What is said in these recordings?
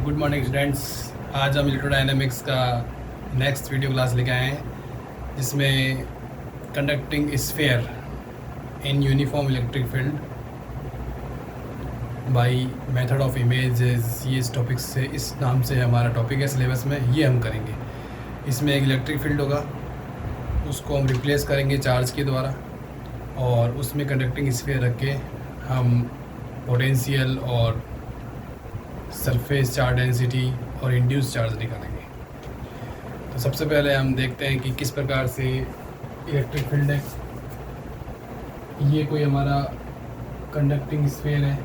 Good morning students. आज हम electrodynamics का नेक्स्ट वीडियो क्लास लेके आए हैं जिसमें conducting sphere in uniform electric field by method of images. ये इस टॉपिक से, इस नाम से हमारा टॉपिक है सिलेबस में, ये हम करेंगे। इसमें एक इलेक्ट्रिक फील्ड होगा, उसको हम रिप्लेस करेंगे चार्ज के द्वारा और उसमें कंडक्टिंग स्फीयर रख के हम पोटेंशियल और सरफेस चार्ज डेंसिटी और इंड्यूस चार्ज निकालेंगे। तो सबसे पहले हम देखते हैं कि किस प्रकार से इलेक्ट्रिक फील्ड है। ये कोई हमारा कंडक्टिंग स्फीयर है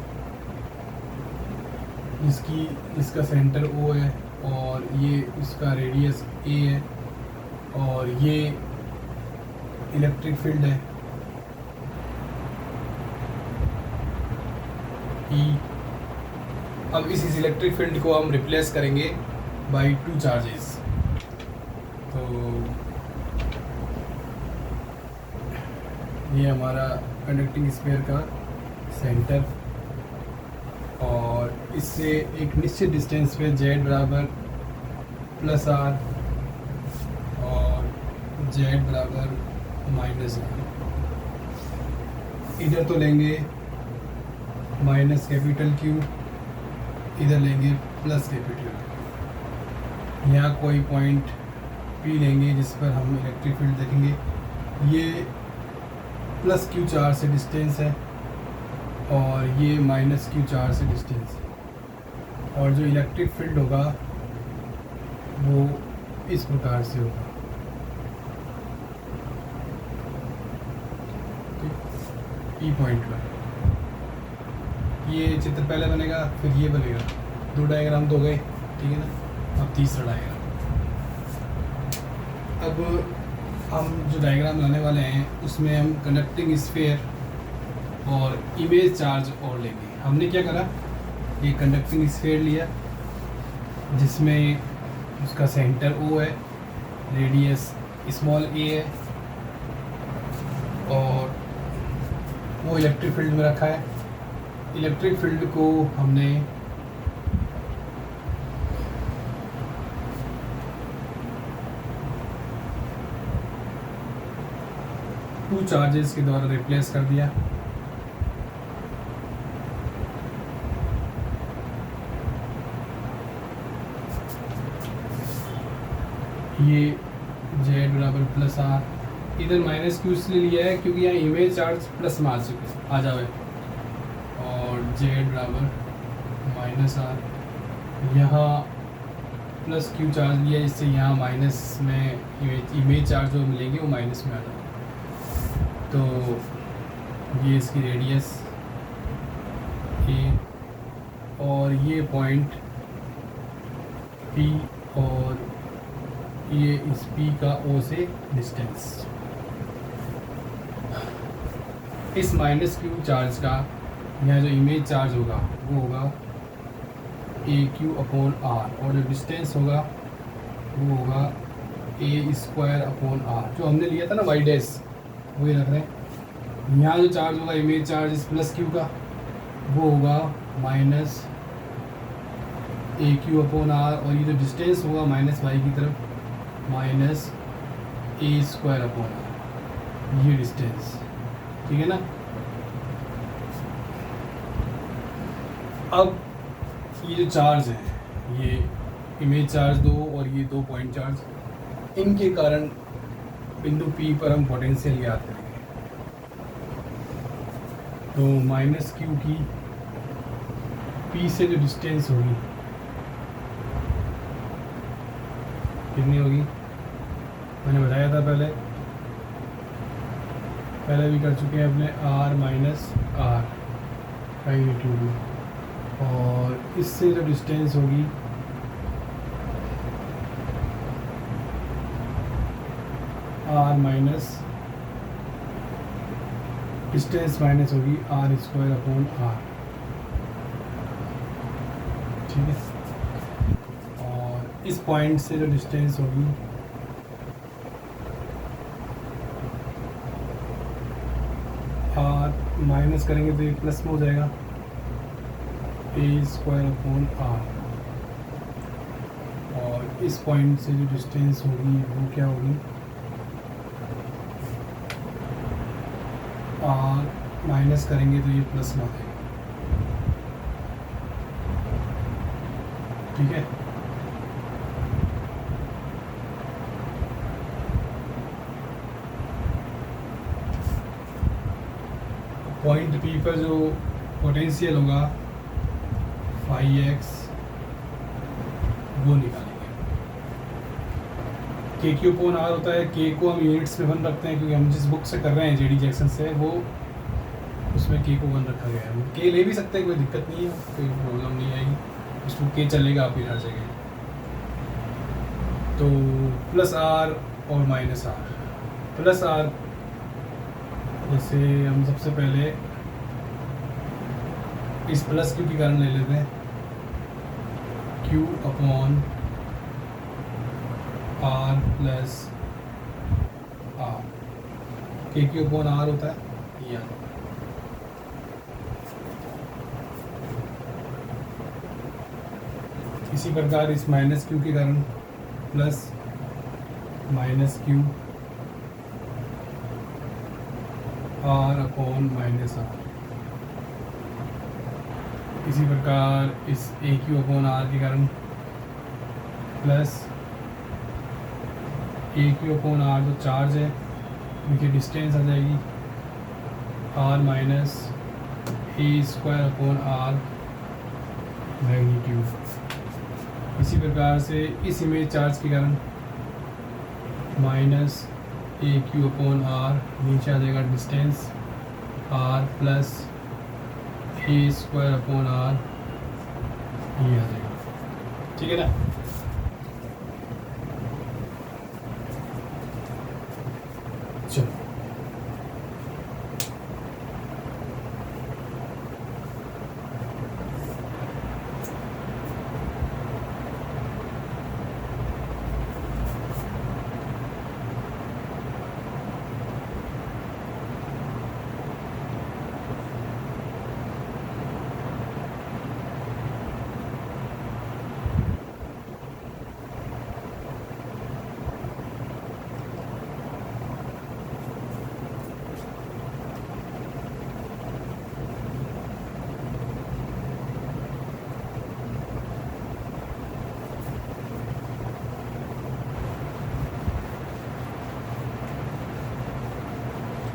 इसका सेंटर O है और ये इसका रेडियस A है और ये इलेक्ट्रिक फील्ड है E। अब इस इलेक्ट्रिक फील्ड को हम रिप्लेस करेंगे बाय टू चार्जेस। तो ये हमारा कंडक्टिंग स्फीयर का सेंटर और इससे एक निश्चित डिस्टेंस पे Z बराबर +R और Z बराबर -R। इधर तो लेंगे -Q, इधर लेंगे +Q। यहाँ कोई पॉइंट P लेंगे जिस पर हम इलेक्ट्रिक फील्ड देखेंगे। ये +Q चार्ज से डिस्टेंस है और ये -Q चार्ज से डिस्टेंस है और जो इलेक्ट्रिक फील्ड होगा वो इस प्रकार से होगा। P पॉइंट पर ये चित्र पहले बनेगा, फिर ये बनेगा। दो डायग्राम तो हो गए, ठीक है ना। अब तीसरा डायग्राम। अब हम जो डायग्राम लाने वाले हैं उसमें हम कंडक्टिंग स्फीयर और इमेज चार्ज और लेंगे। हमने क्या करा, ये कंडक्टिंग स्फीयर लिया जिसमें उसका सेंटर O है, रेडियस स्मॉल a है और वो इलेक्ट्रिक फील्ड में रखा है। इलेक्ट्रिक फील्ड को हमने टू चार्जेस के द्वारा रिप्लेस कर दिया। ये Z बराबर +R, इधर -Q इसलिए लिया है क्योंकि यहाँ इमेज चार्ज प्लस में आ जाए और Z बराबर -R। यहाँ +Q चार्ज लिया जिससे यहाँ माइनस में इमेज चार्ज जो मिलेंगे वो माइनस में आ जाए। तो ये इसकी रेडियस A और ये पॉइंट P और ये इस P का O से डिस्टेंस। इस -Q चार्ज का यहाँ जो इमेज चार्ज होगा वो होगा AQ/R और जो डिस्टेंस होगा वो होगा A²/R। जो हमने लिया था ना y डैश, वही रख रहे हैं। यहाँ जो चार्ज होगा इमेज चार्ज इस +Q का वो होगा -AQ/R और ये जो डिस्टेंस होगा -y की तरफ -A²/R, ये डिस्टेंस, ठीक है ना। अब ये जो चार्ज है, ये इमेज चार्ज 2 और ये 2 पॉइंट चार्ज, इनके कारण बिंदु P पर हम पोटेंशियल याद करेंगे। तो -Q की P से जो डिस्टेंस होगी कितनी होगी, मैंने बताया था पहले भी कर चुके हैं अपने R - R मैग्नीट्यूड में। और इससे जो डिस्टेंस होगी R- डिस्टेंस माइनस होगी R²/R, ठीक है। और इस पॉइंट से जो डिस्टेंस होगी R माइनस करेंगे तो ये प्लस में हो जाएगा A²/R। और इस पॉइंट से जो डिस्टेंस होगी वो क्या होगी, आर माइनस करेंगे तो ये प्लस में आएगा। ठीक है, पॉइंट पी पर जो पोटेंशियल होगा फाई एक्स वो निकालेंगे। के क्यू अपॉन आर होता है, के को हम यूनिट्स में 1 रखते हैं क्योंकि हम जिस बुक से कर रहे हैं जेडी जैक्सन से, वो उसमें के को 1 रखा गया है। के ले भी सकते हैं, कोई दिक्कत नहीं है, कोई प्रॉब्लम नहीं आएगी, उसमें के चलेगा आप हर जगह। तो प्लस आर और माइनस आर। प्लस आर जैसे हम सबसे पहले इस प्लस क्यू के कारण ले लेते हैं, q upon r plus r. K q upon r होता है या इसी प्रकार इस माइनस क्यू के कारण plus minus q r upon minus r. इसी प्रकार इस ए क्यू अपॉन आर के कारण plus a q upon r जो चार्ज है उनकी डिस्टेंस आ जाएगी r minus a square upon r magnitude. इसी प्रकार से इस इमेज चार्ज के कारण minus a q upon r, नीचे आ जाएगा distance r plus a square upon r, ये आ जाएगा। ठीक है ना। चलो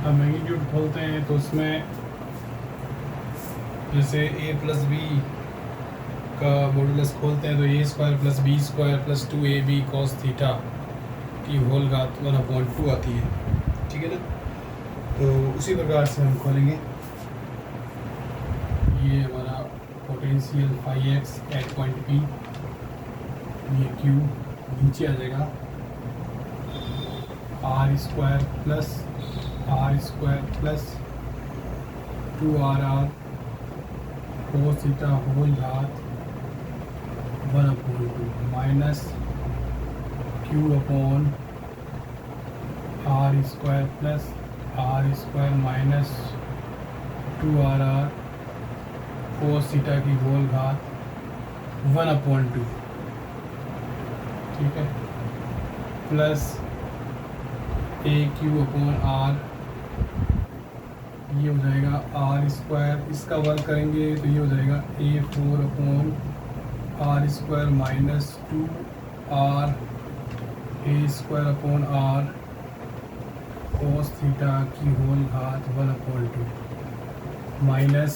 अब मैग्नीट्यूड खोलते हैं तो उसमें जैसे ए प्लस बी का मॉडुलस खोलते हैं तो A square plus B square plus 2ab cos theta की होल घात 1/2 आती है। ठीक है ना। तो उसी प्रकार से हम खोलेंगे। ये हमारा potential phi x at point P, ये क्यू नीचे आ जाएगा r square plus 2r cos theta whole घात 1/2 minus q upon r square minus 2r cos theta की होल घात 1/2। ठीक है, plus a q upon r, ये हो जाएगा आर स्क्वायर, इसका वर्क करेंगे तो ये हो जाएगा A4 upon r square minus 2r a square upon r cos theta की होल घात 1/2 minus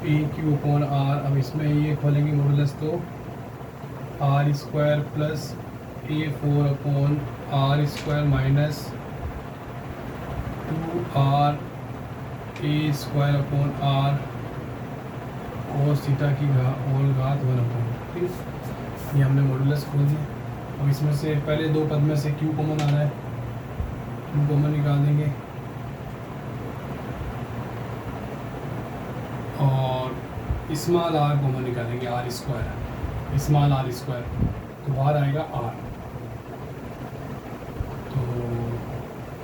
a q upon r. अब इसमें ये खोलेंगे मॉडुलस तो r square plus A4 upon r square minus 2r a square upon r cos theta की whole घात 1/2। ठीक, ये हमने मॉडुलस खोल दिया। अब इसमें से पहले दो पद में से क्यू कॉमन आ रहा है, क्यू कॉमन निकाल देंगे और स्मॉल आर कॉमन निकालेंगे, r square, small r square, तो बाहर आएगा आर। तो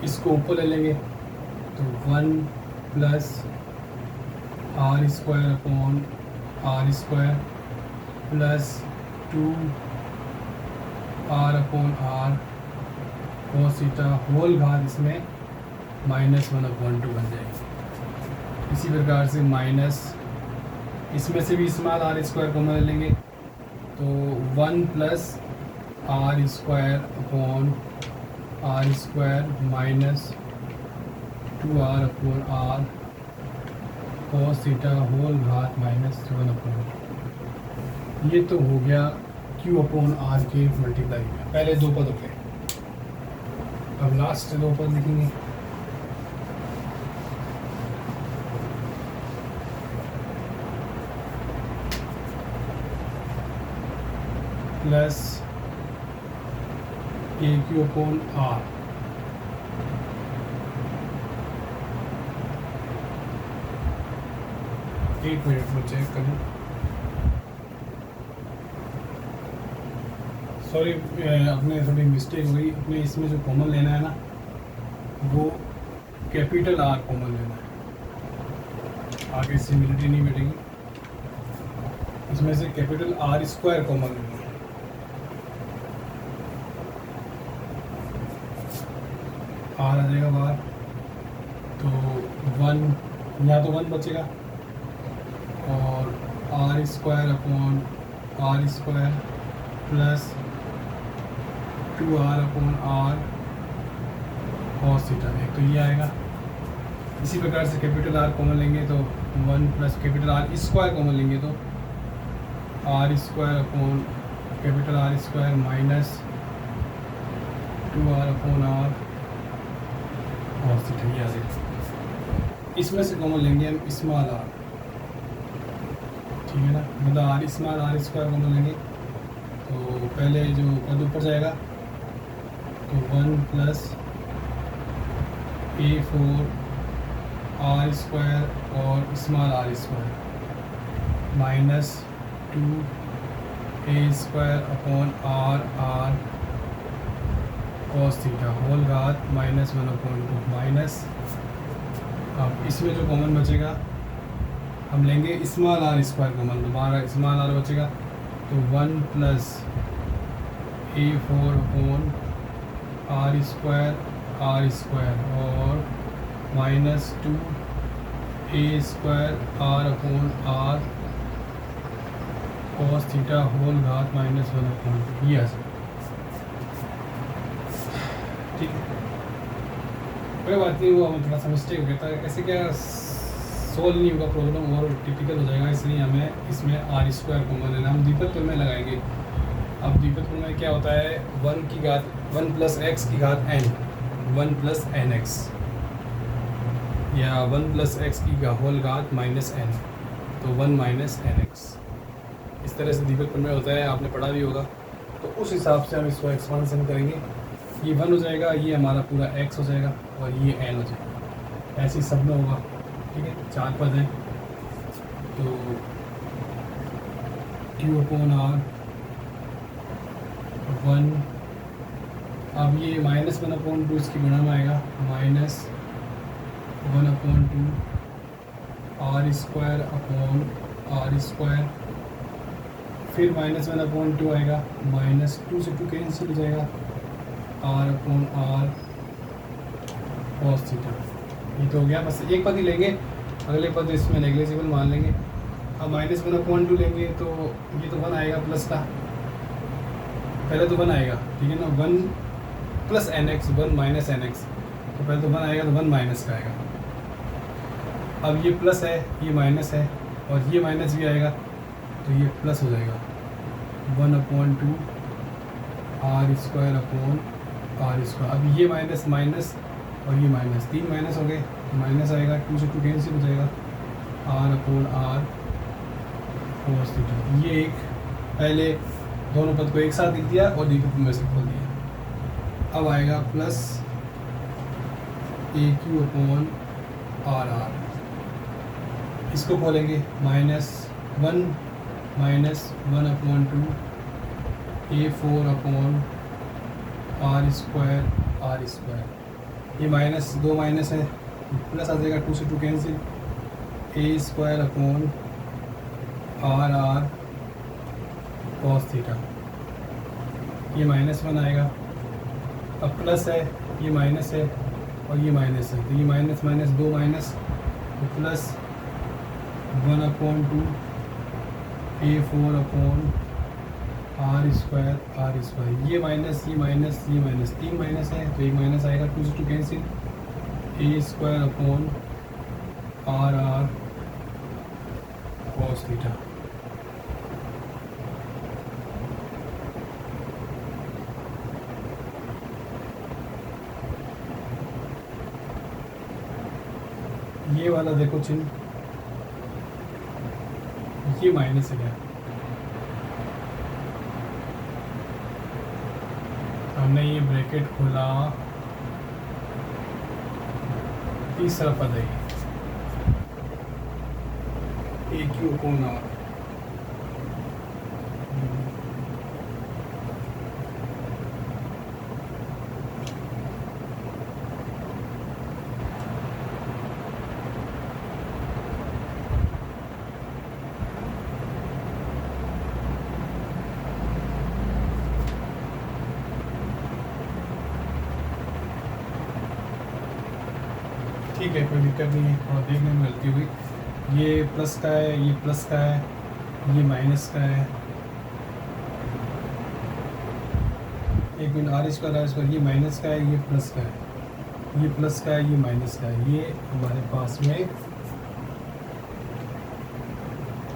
इसको ऊपर ले लेंगे तो 1 plus r square upon r square plus 2r/r cos theta whole घात इसमें -1/2 बन जाएगी। इसी प्रकार से माइनस इसमें से भी स्मॉल r स्क्वायर कॉमन ले लेंगे तो 1 + r² minus 2r/r cos theta whole घात -1/2। ये तो हो गया Q/r के मल्टीप्लाई में पहले दो पदों के। अब लास्ट दो पद लिखेंगे। प्लस AQ/r एक मिनट में चेक करूँ। सॉरी अपने थोड़ी मिस्टेक हो गई। अपने इसमें जो कॉमन लेना है ना वो कैपिटल R कॉमन लेना है, आगे सिमिलरिटी नहीं मिलेगी। इसमें से कैपिटल R² कॉमन लेना है। R आ जाएगा बाहर तो 1 यहाँ तो 1 बचेगा और r² plus 2r/r cos theta. एक तो ये आएगा। इसी प्रकार से कैपिटल R कॉमन लेंगे तो 1 प्लस कैपिटल R² कॉमन लेंगे तो capital R² minus 2r/r cos theta. ये आ जाएगा। इसमें से कॉमन लेंगे हम स्मॉल r, ठीक है ना, मतलब स्मॉल r² कॉमन लेंगे तो पहले जो पद ऊपर जाएगा तो 1 + A4r² और small r² minus 2a²/r cos theta whole घात -1/2 माइनस। अब इसमें जो कॉमन बचेगा हम लेंगे स्मॉल r² कॉमन, दोबारा स्मॉल r बचेगा तो 1 + A4r² और minus 2a²/r cos theta whole घात -1/2। ये आ जाएगा। ठीक है, कोई बात नहीं, वो थोड़ा सा मिस्टेक हो गया था। ऐसे क्या सोल्व नहीं होगा प्रॉब्लम और टिपिकल हो जाएगा, इसलिए हमें इसमें r² कॉमन लेना। हम द्विपद में लगाएंगे। अब द्विपद में क्या होता है 1 + x की घात n 1 + nx या 1 + x की होल घात -n तो 1 - nx। इस तरह से द्विपद में होता है, आपने पढ़ा भी होगा। तो उस हिसाब से हम इसको एक्सपांसन करेंगे। ये 1 हो जाएगा, ये हमारा पूरा x हो जाएगा और ये n हो जाएगा। ऐसे ही सब में होगा। ठीक है, 4 पद हैं तो Q/r 1। अब ये -1/2 इसकी गुणा में आएगा -1/2 r²/r²। फिर -1/2 आएगा, -2 से 2 कैंसिल हो जाएगा, r/r cos थीटा। ये तो हो गया। बस एक पद ही लेंगे, अगले पद इसमें नेग्लिजिबल मान लेंगे। अब -1/2 लेंगे तो ये तो 1 आएगा प्लस का, पहले तो 1 आएगा, ठीक है ना। 1 + nx 1 - nx तो पहले तो 1 आएगा तो 1 माइनस का आएगा। अब ये प्लस है, ये माइनस है और ये माइनस भी आएगा तो ये प्लस हो जाएगा 1/2 r²/r²। अब ये माइनस माइनस और ये माइनस, 3 माइनस हो गए, माइनस आएगा, 2 से 2 कैंसिल हो जाएगा, r/r cos थीटा। ये एक पहले दोनों पद को एक साथ लिख दिया और द्विपद में से खोल दिया। अब आएगा प्लस AQ/r। इसको खोलेंगे -1 - 1/2 A4/r²। ये माइनस, 2 माइनस है, प्लस आ जाएगा, 2 से 2 cancel, a² r cos theta, ये -1 आएगा। अब प्लस है, ये माइनस है और ये माइनस है, तो ये माइनस माइनस 2 माइनस, तो प्लस 1/2 A4/r², ये माइनस ये माइनस ये माइनस, 3 माइनस है तो एक माइनस आएगा, 2 से 2 cancel, A² RR cos theta. ये वाला देखो चिन्ह, ये माइनस है क्या, हमने ये ब्रैकेट खोला, तीसरा पद है AQ/R। ठीक है, कोई दिक्कत नहीं है, थोड़ा देखने में गलती हुई, ये प्लस का है, ये प्लस का है, ये माइनस का है, एक मिनट, R², ये माइनस का है, ये प्लस का है, ये प्लस का है, ये माइनस का है, ये हमारे पास में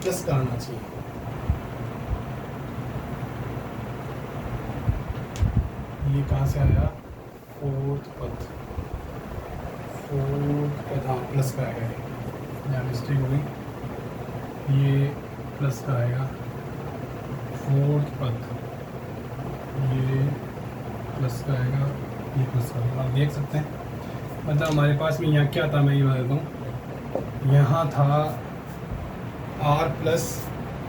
प्लस का आना चाहिए। ये कहाँ से आया, फोर्थ पद, हाँ प्लस का आएगा, यहाँ मिस्टेक हो गई, ये प्लस का आएगा, फोर्थ पद ये प्लस का आएगा, ये प्लस का आएगा, आप देख सकते हैं। मतलब हमारे पास में यहाँ क्या था, मैं ये बता दूँ, यहाँ था r प्लस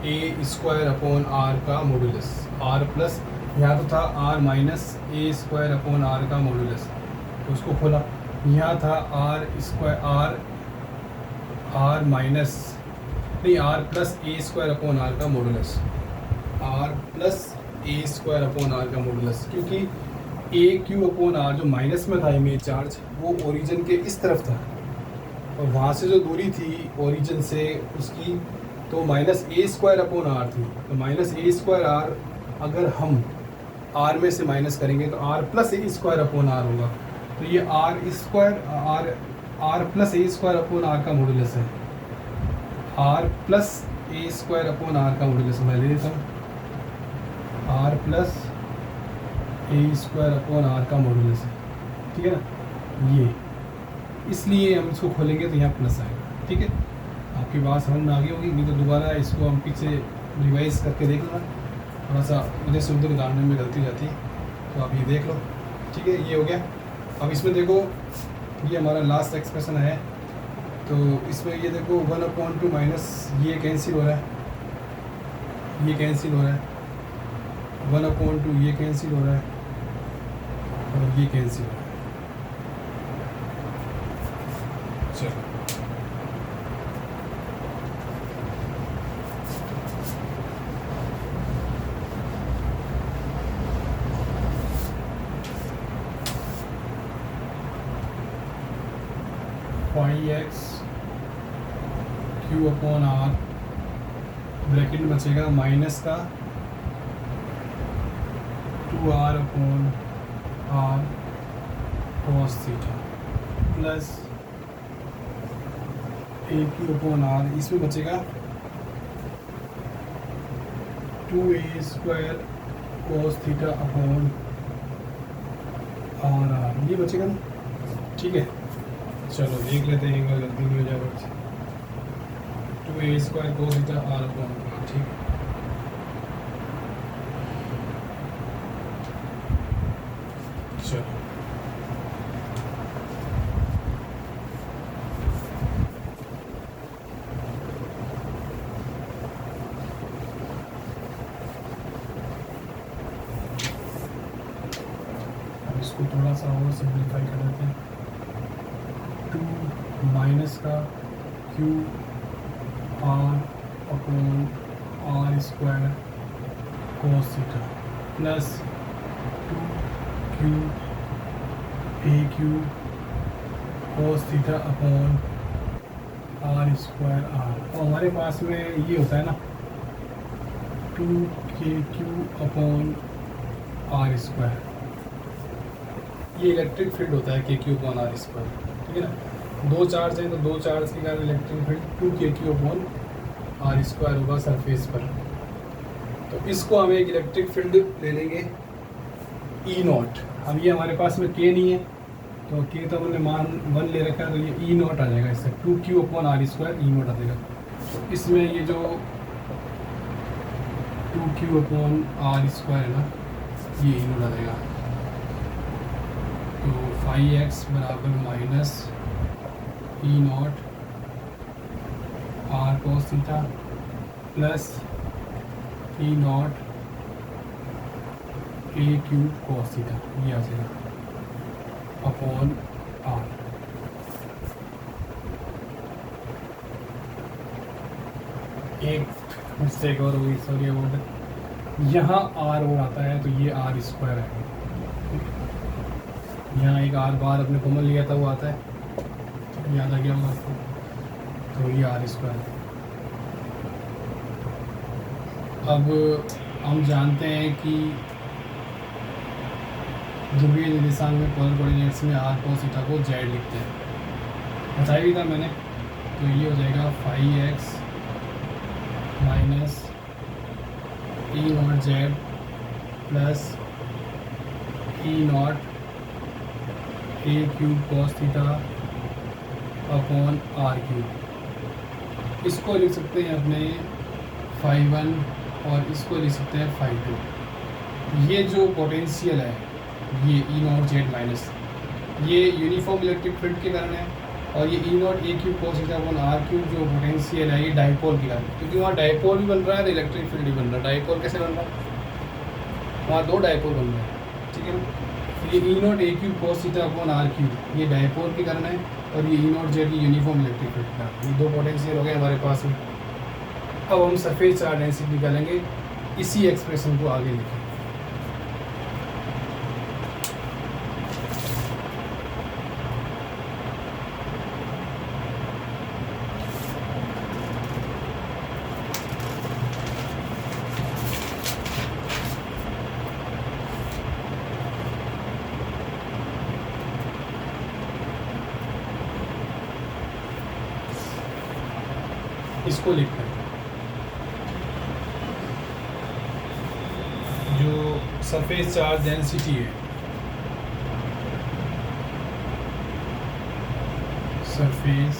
A²/r का मॉडुलस, r प्लस, यहाँ तो था r माइनस A²/r का मॉडुलस, उसको खोला, यहाँ था r माइनस नहीं, r प्लस A²/r का मॉडुलस, r प्लस A²/r का मॉडुलस, क्योंकि AQ/r जो माइनस में था इमेज चार्ज, वो ओरिजिन के इस तरफ था और वहाँ से जो दूरी थी ओरिजिन से उसकी, तो -A²/r थी, तो -A²r अगर हम r में से माइनस करेंगे तो r प्लस A²/r होगा, तो ये r प्लस A²/r का मॉडुलस है, r प्लस A²/r का मॉडुलस मैं ले लेता हूँ, r प्लस A²/r का मॉडुलस है, ठीक है ना, ये इसलिए हम इसको खोलेंगे तो यहाँ प्लस आएगा। ठीक है, आपकी बात समझ में आ गई होगी, नहीं तो दोबारा इसको हम पीछे रिवाइज करके देख लेना, थोड़ा सा उधर से उधर डालने में गलती जाती है, तो आप ये देख लो। ठीक है, ये हो गया। अब इसमें देखो, ये हमारा लास्ट एक्सप्रेशन है, तो इसमें ये देखो 1/2 माइनस ये कैंसिल हो रहा है, ये कैंसिल हो रहा है, 1/2 ये कैंसिल हो रहा है और ये कैंसिल हो रहा है। चलो x Q/r ब्रैकेट में बचेगा माइनस का 2r/r cos theta plus AQ/r, इसमें बचेगा 2a² cos theta upon r, ये बचेगा ना। ठीक है, चलो देख लेते हैं, एक बार गलती नहीं हो जाए बच्चे। 2a² cos थीटा r/r, ठीक है। चलो इसको थोड़ा सा और सिंप्लीफाई कर देते हैं। 2 माइनस का Q/r/r² cos theta plus 2q AQ cos theta upon r square r। और हमारे पास में ये होता है ना 2kq अपॉन r स्क्वायर, ये इलेक्ट्रिक फील्ड होता है kq अपॉन r स्क्वायर, ठीक है ना। दो चार्ज हैं तो दो चार्ज के कारण electric field 2kq upon r square होगा सरफेस पर। तो इसको हमें एक इलेक्ट्रिक फील्ड ले लेंगे ई नॉट। अब ये हमारे पास में के नहीं है तो के तो हमने मान 1 ले रखा है, तो ये ई नॉट आ जाएगा, इससे 2q upon r square E naught आ जाएगा। तो इसमें ये जो 2q अपॉन r स्क्वायर है ना, ये ई नॉट आ जाएगा। तो 5x बराबर minus E not r cos theta plus E not a cube cos theta, ये आ जाएगा अपॉन r। एक मिस्टेक और हुई, सॉरी अबाउट इट, यहाँ r और आता है तो ये r स्क्वायर है। यहाँ एक r बार अपने कॉमन लिया था वो आता है, याद आ गया होगा आपको, तो ये r स्क्वायर है। अब हम जानते हैं कि ध्रुवीय निर्देशांक में पोलर कोऑर्डिनेट्स में r cos थीटा को z लिखते हैं, बताया भी था मैंने। तो ये हो जाएगा 5x minus E not z plus E not a cube cos theta upon r cube. इसको लिख सकते हैं अपने 5 और इसको लिख सकते हैं 5 ये जो पोटेंशियल है ये ई नॉट जेड माइनस, ये यूनिफॉर्म इलेक्ट्रिक फील्ड के कारण है, और ये E naught A cube cos theta upon R cube जो पोटेंशियल है ये डाइपोल के कारण, क्योंकि वहाँ डाइपोल भी बन रहा है तो इलेक्ट्रिक फील्ड भी बन रहा है। डाइपोल कैसे बन रहा है, वहाँ दो डाइपोल बन रहे हैं, ठीक है ना। ये E naught A cube cos theta upon R cube ये डाइपोल के कारण है, और ये ई नॉट जेड की यूनिफॉर्म इलेक्ट्रिक फील्ड के कारण, ये दो पोटेंशियल हो गए हमारे पास में। अब हम सरफेस चार्ज डेंसिटी निकालेंगे, इसी एक्सप्रेशन को आगे लिखें। इसको लिखते हैं, जो सरफेस चार्ज डेंसिटी है, सरफेस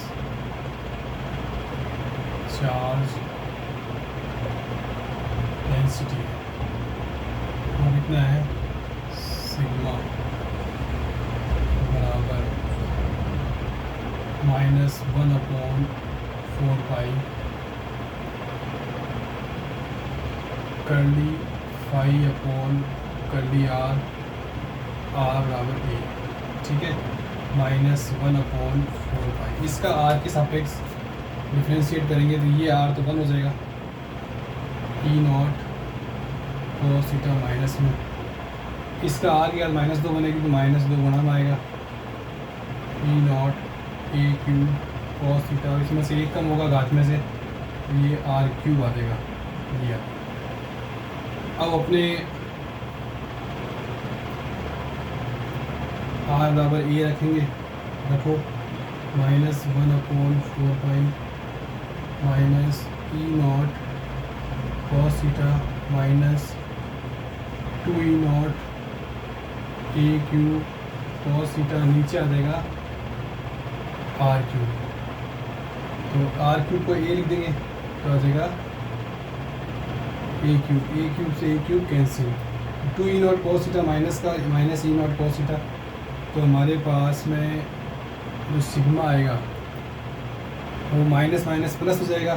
चार्ज डेंसिटी है वो कितना है, सिग्मा बराबर -1/4 pi curly phi upon curly R बराबर ए, ठीक है, -1/4 पाई। इसका आर के सापेक्ष डिफ्रेंशिएट करेंगे तो ये आर तो 1 हो जाएगा, ई नॉट cos थीटा माइनस में, इसका आर की -2 बनेगी तो -2 गुणा में आएगा, E naught A cube cos theta, इसमें से एक कम होगा घात में से, ये आर क्यूब आ जाएगा ये। अब अपने आर बराबर ए रखेंगे, रखो -1/4 pi minus E naught cos theta minus 2 E naught A cube cos theta, नीचे आ जाएगा आर क्यूब, तो आर क्यूब को ए लिख देंगे तो आ जाएगा ए क्यूब से A cube cancel, 2 E naught cos theta minus का minus E naught cos theta, तो हमारे पास में जो सिग्मा आएगा वो माइनस माइनस प्लस हो जाएगा,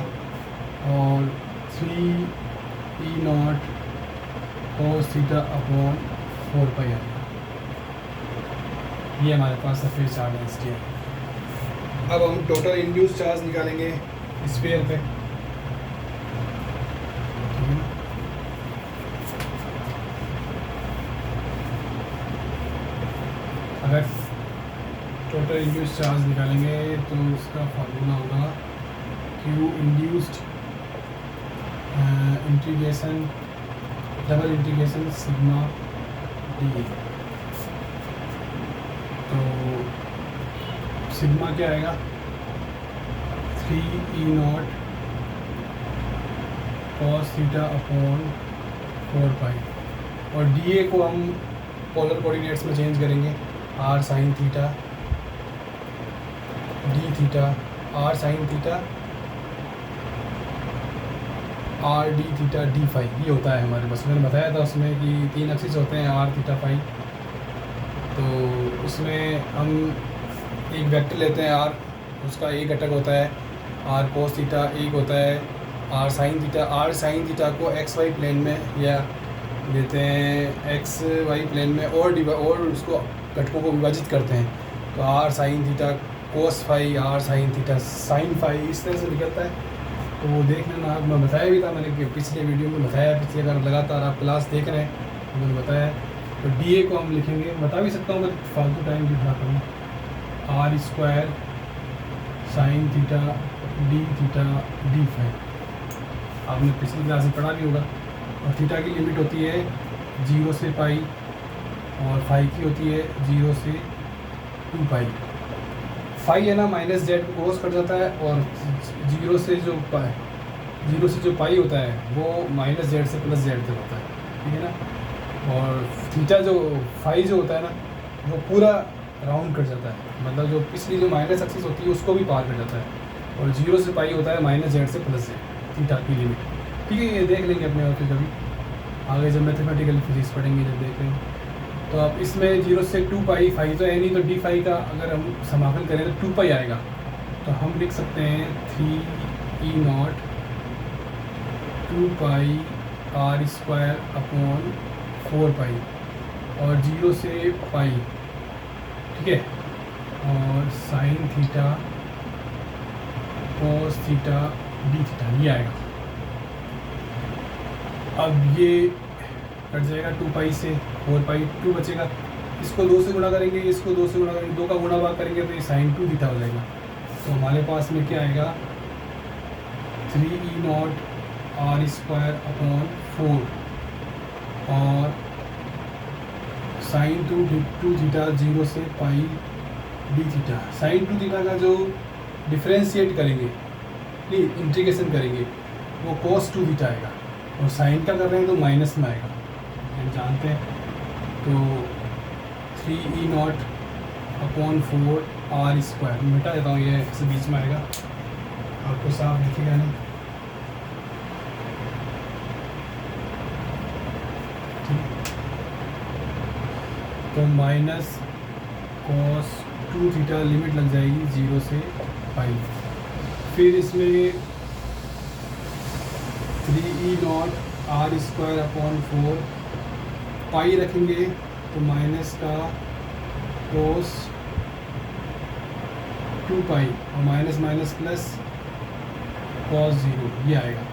और 3 ई नॉट cos थीटा अपॉन 4 पाई आएगा। ये हमारे पास सरफेस चार्ज डेंसिटी है। अब हम टोटल इंड्यूस चार्ज निकालेंगे स्फीयर पे, टोटल इंड्यूस्ड चार्ज निकालेंगे तो उसका फार्मूला होगा Q induced integration double integration sigma D. तो सिग्मा क्या आएगा 3E0 cos थीटा अपॉन 4 पाई, और डी को हम पोलर कोऑर्डिनेट्स में चेंज करेंगे r sine theta d theta, r sine theta r d theta d phi, ये होता है हमारे पास। मैंने बताया था उसमें कि 3 एक्सिस होते हैं r थीटा फाई। तो उसमें हम एक वेक्टर लेते हैं r, उसका एक घटक होता है r कोस थीटा, एक होता है r sine theta. r sine theta को एक्स वाई प्लेन में या देते हैं एक्स वाई प्लेन में और उसको घटकों को विभाजित करते हैं। तो r sine theta cos phi, r sine theta sine phi, इस तरह से निकलता है। तो वो देख लेना, मैं बताया भी था, मैंने पिछले वीडियो में बताया, पिछले अगर लगातार आप क्लास देख रहे हैं तो मैंने बताया। तो डी को हम लिखेंगे, बता भी सकता हूँ मैं, फालतू टाइम भी दिखाता हूँ, r square sine theta d theta d phi. आपने पिछली क्लास में पढ़ा भी होगा। और थीटा की लिमिट होती है 0 से पाई, और फाई की होती है 0 से 2 पाई। फाई है ना माइनस जेड को क्रॉस कर जाता है, और 0 से जो पाई होता है वो माइनस जेड से प्लस जेड तक होता है, ठीक है ना। और थीटा जो फाई जो होता है ना वो पूरा राउंड कर जाता है, मतलब जो पिछली जो माइनस एक्सिस होती है उसको भी पार कर जाता है। और 0 से पाई होता है माइनस जेड से प्लस जेड, थीटा की लिमिट, ठीक है। ये देख लेंगे अपने और फिर कभी आगे जब मैथमेटिकल फिजिक्स पढ़ेंगे जब देख लेंगे। तो अब इसमें 0 से 2 पाई, फाई तो है नहीं, तो डी फाई का अगर हम समाकल करें तो 2 पाई आएगा। तो हम लिख सकते हैं 3E0 2 पाई r स्क्वायर अपॉन 4 पाई, और 0 से पाई, ठीक है। और sign theta cos theta d theta, ये आएगा। अब ये कट जाएगा 2 पाई से 4 पाई, 2 बचेगा। इसको 2 से गुणा करेंगे, इसको 2 से गुणा करेंगे, 2 का गुणा भाग करेंगे तो ये साइन 2 थीटा हो जाएगा। तो हमारे पास में क्या आएगा 3E0 r स्क्वायर अपॉन 4 और साइन 2 थीटा 0 से पाई डी थीटा। साइन 2 थीटा का जो डिफ्रेंशिएट करेंगे, इंटीग्रेशन करेंगे, वो कोस 2 थीटा आएगा, और साइन का कर रहे हैं तो माइनस में आएगा, हम जानते हैं। तो 3E0 अपॉन 4 r स्क्वायर, मिटा देता हूँ, ये इस बीच में आएगा, आपको साफ दिखेगा नहीं, ठीक। तो माइनस कोस 2 थीटा, लिमिट लग जाएगी 0 से पाई। फिर इसमें 3E0 r स्क्वायर अपॉन 4 पाई रखेंगे तो माइनस का कोस 2 पाई, और माइनस माइनस प्लस कॉस 0, ये आएगा।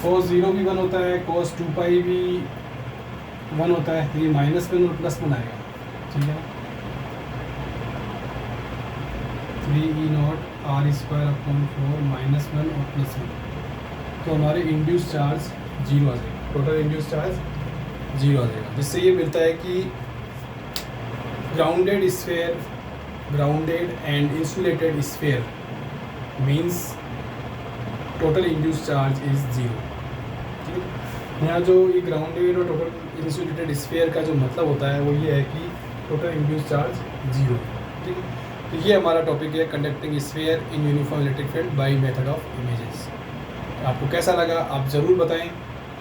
कॉस 0 भी 1 होता है, कॉस 2 पाई भी 1 होता है, तो ये माइनस 1 और प्लस 1 आएगा, ठीक है। 3E0 r square upon 4 minus 1 और प्लस 1, तो हमारे इंड्यूस चार्ज 0 आ जाएगा, टोटल इंड्यूस चार्ज 0 आ जाएगा। जिससे ये मिलता है कि grounded and insulated sphere means total induce charge is 0, ठीक है। यहाँ जो ये ग्राउंडेड और टोटल इंसुलेटेड स्फीयर का जो मतलब होता है वो ये है कि टोटल इंड्यूस चार्ज 0, ठीक है। तो ये हमारा टॉपिक है conducting sphere in uniform electric field by method of images. आपको कैसा लगा आप ज़रूर बताएं,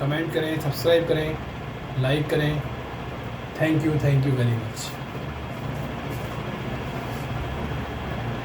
कमेंट करें, सब्सक्राइब करें, लाइक करें। Thank you very much.